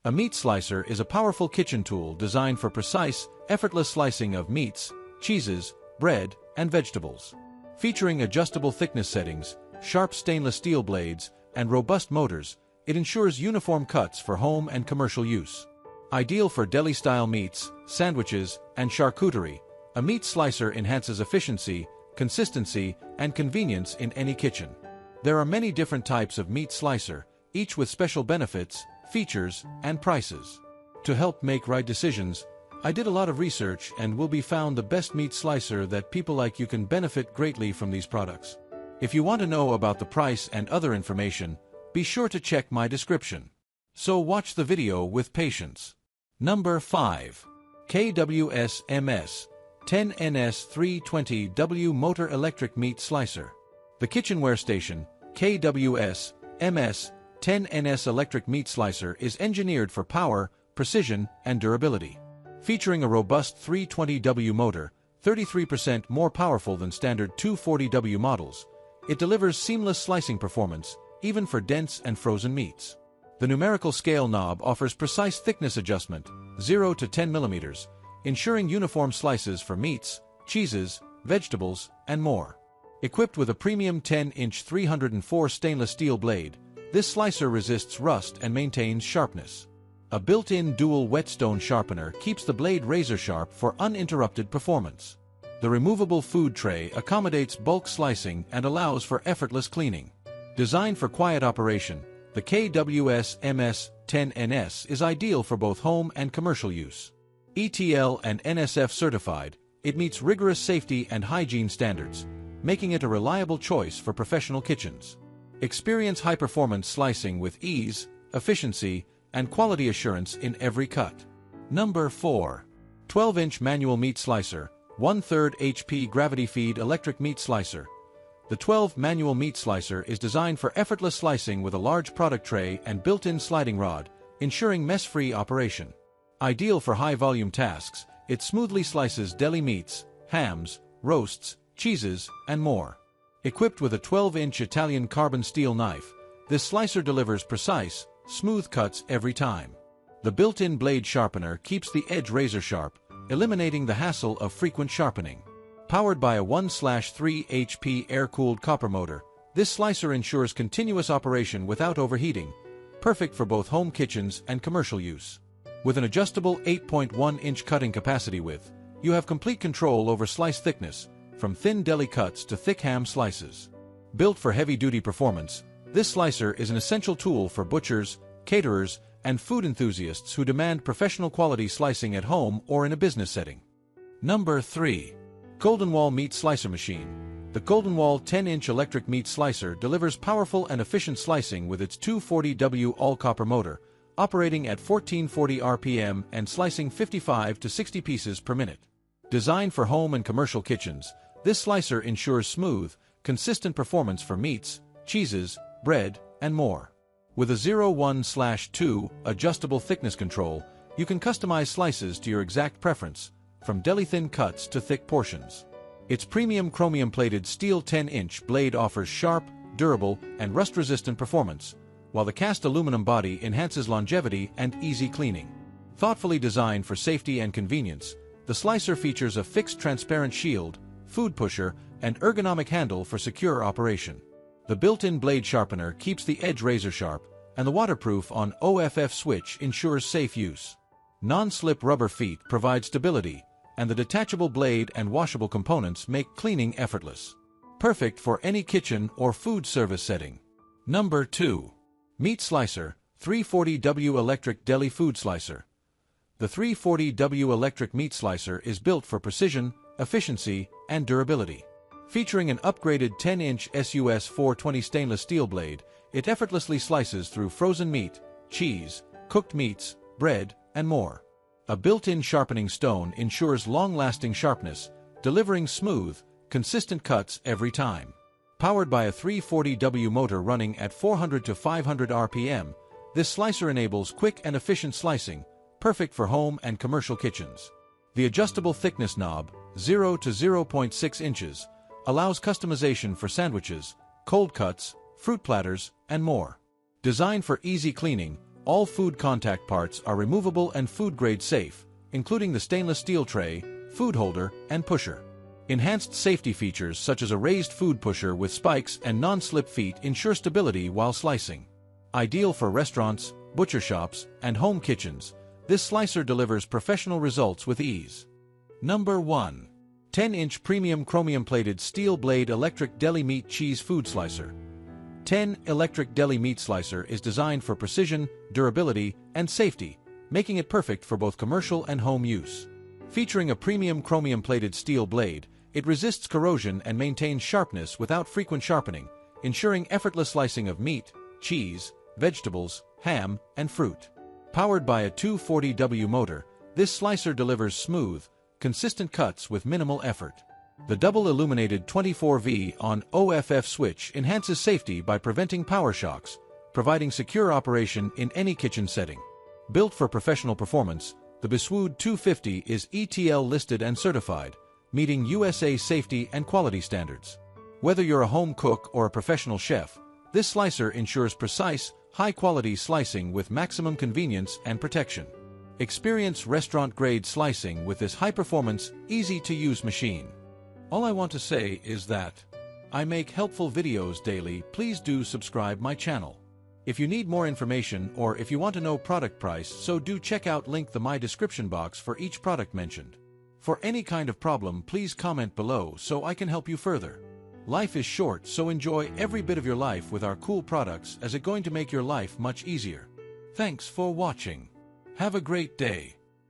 A meat slicer is a powerful kitchen tool designed for precise, effortless slicing of meats, cheeses, bread, and vegetables. Featuring adjustable thickness settings, sharp stainless steel blades, and robust motors, it ensures uniform cuts for home and commercial use. Ideal for deli-style meats, sandwiches, and charcuterie, a meat slicer enhances efficiency, consistency, and convenience in any kitchen. There are many different types of meat slicer, each with special benefits, features, and prices. To help make right decisions, I did a lot of research and will be found the best meat slicer that people like you can benefit greatly from these products. If you want to know about the price and other information, be sure to check my description. So watch the video with patience. Number 5. KWS MS-10NS320W Motor Electric Meat Slicer. The kitchenware station, KWS MS-10NS Electric Meat Slicer is engineered for power, precision, and durability. Featuring a robust 320W motor, 33% more powerful than standard 240W models, it delivers seamless slicing performance, even for dense and frozen meats. The numerical scale knob offers precise thickness adjustment, 0 to 10 mm, ensuring uniform slices for meats, cheeses, vegetables, and more. Equipped with a premium 10-inch 304 stainless steel blade, this slicer resists rust and maintains sharpness. A built-in dual whetstone sharpener keeps the blade razor-sharp for uninterrupted performance. The removable food tray accommodates bulk slicing and allows for effortless cleaning. Designed for quiet operation, the KWS MS-10NS is ideal for both home and commercial use. ETL and NSF certified, it meets rigorous safety and hygiene standards, making it a reliable choice for professional kitchens. Experience high-performance slicing with ease, efficiency, and quality assurance in every cut. Number 4. 12-inch manual meat slicer, 1/3 HP gravity feed electric meat slicer. The 12 manual meat slicer is designed for effortless slicing with a large product tray and built-in sliding rod, ensuring mess-free operation. Ideal for high-volume tasks, it smoothly slices deli meats, hams, roasts, cheeses, and more. Equipped with a 12-inch Italian carbon steel knife, this slicer delivers precise, smooth cuts every time. The built-in blade sharpener keeps the edge razor-sharp, eliminating the hassle of frequent sharpening. Powered by a 1/3 HP air-cooled copper motor, this slicer ensures continuous operation without overheating, perfect for both home kitchens and commercial use. With an adjustable 8.1-inch cutting capacity width, you have complete control over slice thickness, from thin deli cuts to thick ham slices. Built for heavy-duty performance, this slicer is an essential tool for butchers, caterers, and food enthusiasts who demand professional quality slicing at home or in a business setting. Number 3. Goldenwall Meat Slicer Machine. The Goldenwall 10-inch electric meat slicer delivers powerful and efficient slicing with its 240W all-copper motor, operating at 1440 RPM and slicing 55 to 60 pieces per minute. Designed for home and commercial kitchens, this slicer ensures smooth, consistent performance for meats, cheeses, bread, and more. With a 0/1/2 adjustable thickness control, you can customize slices to your exact preference, from deli-thin cuts to thick portions. Its premium chromium-plated steel 10-inch blade offers sharp, durable, and rust-resistant performance, while the cast aluminum body enhances longevity and easy cleaning. Thoughtfully designed for safety and convenience, the slicer features a fixed transparent shield, food pusher, and ergonomic handle for secure operation. The built-in blade sharpener keeps the edge razor-sharp, and the waterproof on OFF switch ensures safe use. Non-slip rubber feet provide stability, and the detachable blade and washable components make cleaning effortless. Perfect for any kitchen or food service setting. Number 2. Meat Slicer, 340W Electric Deli Food Slicer. The 340W electric meat slicer is built for precision, efficiency, and durability. Featuring an upgraded 10-inch SUS 420 stainless steel blade, it effortlessly slices through frozen meat, cheese, cooked meats, bread, and more. A built-in sharpening stone ensures long-lasting sharpness, delivering smooth, consistent cuts every time. Powered by a 340W motor running at 400 to 500 RPM, this slicer enables quick and efficient slicing, perfect for home and commercial kitchens. The adjustable thickness knob, 0 to 0.6 inches, allows customization for sandwiches, cold cuts, fruit platters, and more. Designed for easy cleaning, All food contact parts are removable and food-grade safe, including the stainless steel tray, food holder, and pusher. Enhanced safety features such as a raised food pusher with spikes and non-slip feet ensure stability while slicing. Ideal for restaurants, butcher shops, and home kitchens, this slicer delivers professional results with ease. Number 1. 10-inch premium chromium-plated steel blade electric deli meat cheese food slicer. 10 electric deli meat slicer is designed for precision, durability, and safety, making it perfect for both commercial and home use. Featuring a premium chromium-plated steel blade, it resists corrosion and maintains sharpness without frequent sharpening, ensuring effortless slicing of meat, cheese, vegetables, ham, and fruit. Powered by a 240W motor, this slicer delivers smooth, consistent cuts with minimal effort. The double illuminated 24V on OFF switch enhances safety by preventing power shocks, providing secure operation in any kitchen setting. Built for professional performance, the Biswood 250 is ETL listed and certified, meeting USA safety and quality standards. Whether you're a home cook or a professional chef, this slicer ensures precise, high-quality slicing with maximum convenience and protection. Experience restaurant-grade slicing with this high-performance, easy-to-use machine. All I want to say is that I make helpful videos daily. Please do subscribe my channel. If you need more information or if you want to know product price, so do check out link the my description box for each product mentioned. For any kind of problem, please comment below so I can help you further. Life is short, so enjoy every bit of your life with our cool products as it's going to make your life much easier. Thanks for watching. Have a great day.